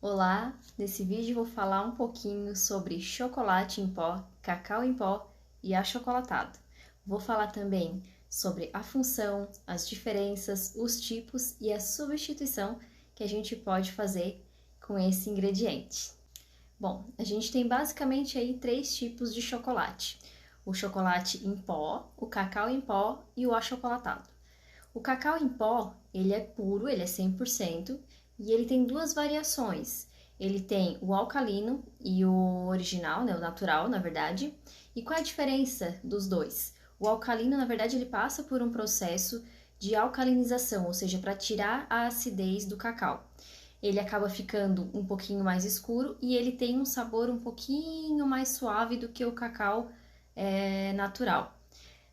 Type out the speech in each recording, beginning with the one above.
Olá, nesse vídeo vou falar um pouquinho sobre chocolate em pó, cacau em pó e achocolatado. Vou falar também sobre a função, as diferenças, os tipos e a substituição que a gente pode fazer com esse ingrediente. Bom, a gente tem basicamente aí três tipos de chocolate: o chocolate em pó, o cacau em pó e o achocolatado. O cacau em pó, ele é puro, ele é 100%, e ele tem duas variações. Ele tem o alcalino e o original, né, o natural, na verdade. E qual é a diferença dos dois? O alcalino, na verdade, ele passa por um processo de alcalinização, ou seja, para tirar a acidez do cacau. Ele acaba ficando um pouquinho mais escuro e ele tem um sabor um pouquinho mais suave do que o cacau natural.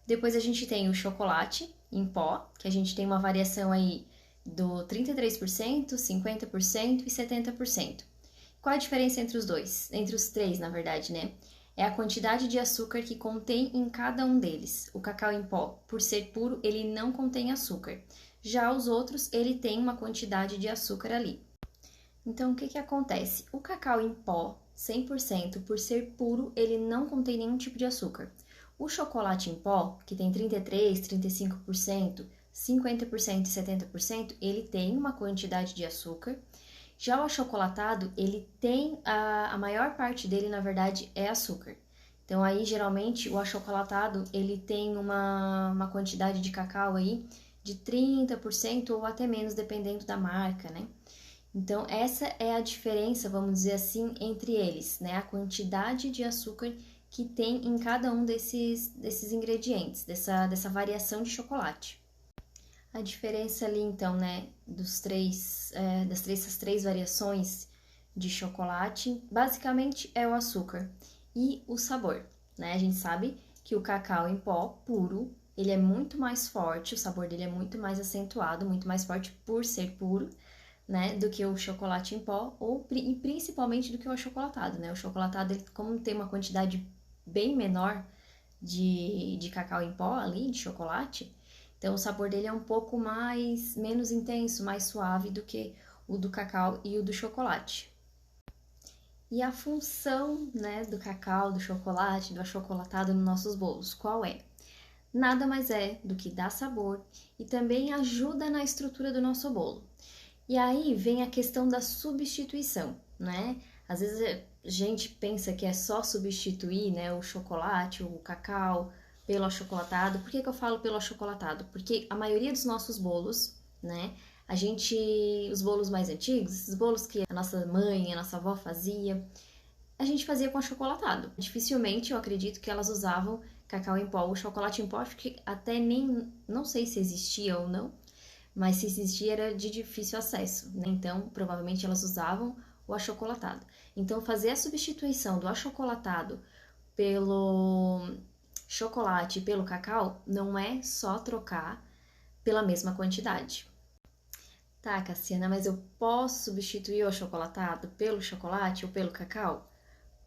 Depois a gente tem o chocolate em pó, que a gente tem uma variação aí do 33%, 50% e 70%. Qual a diferença entre os dois? Entre os três, na verdade, né? É a quantidade de açúcar que contém em cada um deles. O cacau em pó, por ser puro, ele não contém açúcar. Já os outros, ele tem uma quantidade de açúcar ali. Então, o que acontece? O cacau em pó, 100%, por ser puro, ele não contém nenhum tipo de açúcar. O chocolate em pó, que tem 33%, 35%, 50% e 70%, ele tem uma quantidade de açúcar. Já o achocolatado, ele tem a maior parte dele, na verdade, é açúcar. Então, aí, geralmente, o achocolatado, ele tem uma quantidade de cacau aí de 30% ou até menos, dependendo da marca, né? Então, essa é a diferença, vamos dizer assim, entre eles, né? A quantidade de açúcar que tem em cada um desses ingredientes, dessa variação de chocolate. A diferença ali, então, né, dessas três variações de chocolate, basicamente é o açúcar e o sabor, né? A gente sabe que o cacau em pó puro, ele é muito mais forte, o sabor dele é muito mais acentuado, muito mais forte por ser puro, né, do que o chocolate em pó, e principalmente do que o achocolatado, né? O chocolatado, ele, como tem uma quantidade bem menor de cacau em pó ali, de chocolate, então o sabor dele é um pouco menos intenso, mais suave do que o do cacau e o do chocolate. E a função, né, do cacau, do chocolate, do achocolatado nos nossos bolos, qual é? Nada mais é do que dar sabor e também ajuda na estrutura do nosso bolo. E aí vem a questão da substituição, né? Às vezes a gente pensa que é só substituir, né, o chocolate, o cacau pelo achocolatado. Por que eu falo pelo achocolatado? Porque a maioria dos nossos bolos, né, os bolos mais antigos, os bolos que a nossa mãe, a nossa avó fazia, a gente fazia com achocolatado. Dificilmente eu acredito que elas usavam cacau em pó. O chocolate em pó, acho que até nem, não sei se existia ou não, mas se existia era de difícil acesso, né? Então, provavelmente elas usavam o achocolatado. Então, fazer a substituição do achocolatado pelo chocolate e pelo cacau não é só trocar pela mesma quantidade. Tá, Cassiana, mas eu posso substituir o achocolatado pelo chocolate ou pelo cacau?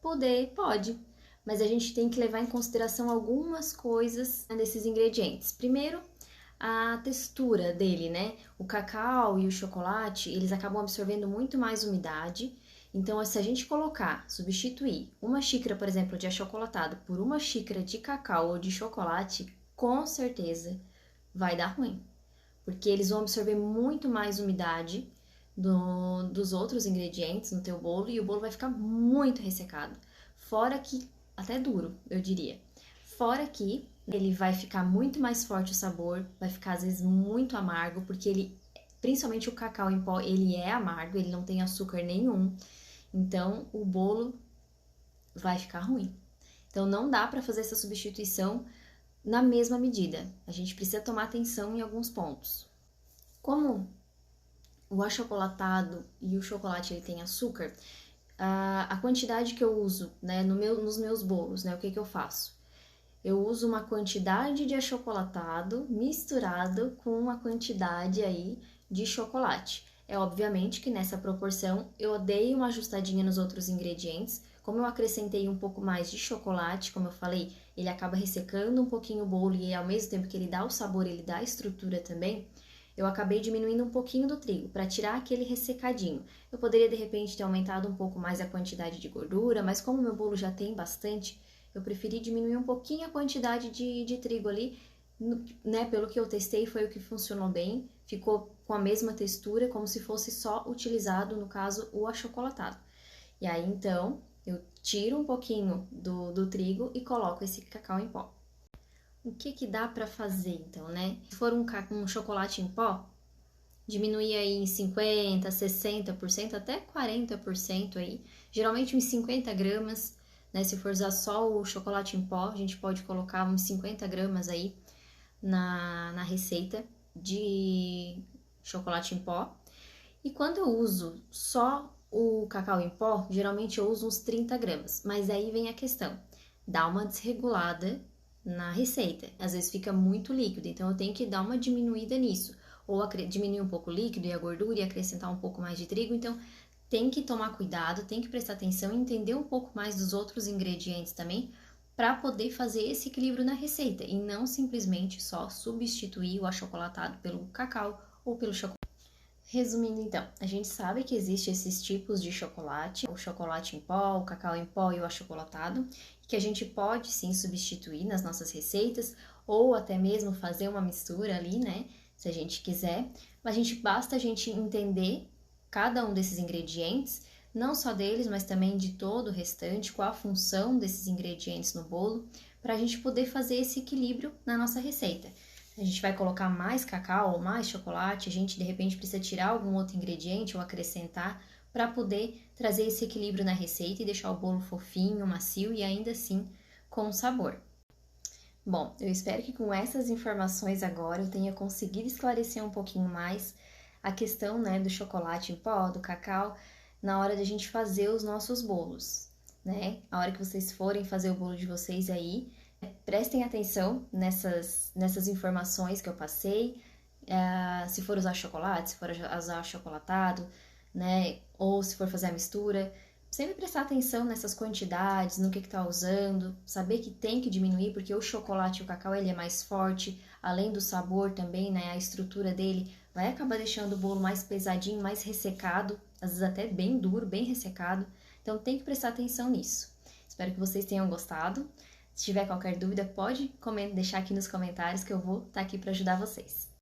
Pode, mas a gente tem que levar em consideração algumas coisas desses ingredientes. Primeiro, a textura dele, né? O cacau e o chocolate, eles acabam absorvendo muito mais umidade. Então, se a gente substituir uma xícara, por exemplo, de achocolatado por uma xícara de cacau ou de chocolate, com certeza vai dar ruim, porque eles vão absorver muito mais umidade dos outros ingredientes no teu bolo e o bolo vai ficar muito ressecado. Fora que, até duro, eu diria. Fora que ele vai ficar muito mais forte o sabor, vai ficar às vezes muito amargo, porque ele, principalmente o cacau em pó, ele é amargo, ele não tem açúcar nenhum. Então o bolo vai ficar ruim. Então não dá para fazer essa substituição na mesma medida. A gente precisa tomar atenção em alguns pontos. Como o achocolatado e o chocolate ele tem açúcar, a quantidade que eu uso, né, nos meus bolos, né, o que eu faço? Eu uso uma quantidade de achocolatado misturado com uma quantidade aí de chocolate. É obviamente que nessa proporção eu dei uma ajustadinha nos outros ingredientes. Como eu acrescentei um pouco mais de chocolate, como eu falei, ele acaba ressecando um pouquinho o bolo e ao mesmo tempo que ele dá o sabor, ele dá a estrutura também. eu acabei diminuindo um pouquinho do trigo para tirar aquele ressecadinho. Eu poderia de repente ter aumentado um pouco mais a quantidade de gordura, mas como meu bolo já tem bastante, eu preferi diminuir um pouquinho a quantidade de trigo ali, né? Pelo que eu testei, foi o que funcionou bem, ficou com a mesma textura, como se fosse só utilizado, no caso, o achocolatado. E aí, então, eu tiro um pouquinho do trigo e coloco esse cacau em pó. O que dá para fazer, então, né? Se for um chocolate em pó, diminuir aí em 50%, 60%, até 40% aí. Geralmente uns 50 gramas, né? Se for usar só o chocolate em pó, a gente pode colocar uns 50 gramas aí na receita de chocolate em pó. E quando eu uso só o cacau em pó, geralmente eu uso uns 30 gramas. Mas aí vem a questão, dá uma desregulada na receita. Às vezes fica muito líquido, então eu tenho que dar uma diminuída nisso. Ou diminuir um pouco o líquido e a gordura e acrescentar um pouco mais de trigo. Então tem que tomar cuidado, tem que prestar atenção e entender um pouco mais dos outros ingredientes também, para poder fazer esse equilíbrio na receita e não simplesmente só substituir o achocolatado pelo cacau ou pelo chocolate. Resumindo então, a gente sabe que existem esses tipos de chocolate, o chocolate em pó, o cacau em pó e o achocolatado, que a gente pode sim substituir nas nossas receitas ou até mesmo fazer uma mistura ali, né, se a gente quiser. Mas basta a gente entender cada um desses ingredientes, não só deles, mas também de todo o restante, qual a função desses ingredientes no bolo, para a gente poder fazer esse equilíbrio na nossa receita. A gente vai colocar mais cacau ou mais chocolate, a gente de repente precisa tirar algum outro ingrediente ou acrescentar para poder trazer esse equilíbrio na receita e deixar o bolo fofinho, macio e ainda assim com sabor. Bom, eu espero que com essas informações agora eu tenha conseguido esclarecer um pouquinho mais a questão, né, do chocolate em pó, do cacau, na hora de a gente fazer os nossos bolos, né? A hora que vocês forem fazer o bolo de vocês aí, prestem atenção nessas informações que eu passei, se for usar chocolate, se for usar achocolatado, né? Ou se for fazer a mistura, sempre prestar atenção nessas quantidades, no que tá usando, saber que tem que diminuir, porque o chocolate e o cacau ele é mais forte, além do sabor também, né? A estrutura dele vai acabar deixando o bolo mais pesadinho, mais ressecado, às vezes até bem duro, bem ressecado. Então tem que prestar atenção nisso. Espero que vocês tenham gostado. Se tiver qualquer dúvida, pode deixar aqui nos comentários que eu vou estar aqui para ajudar vocês.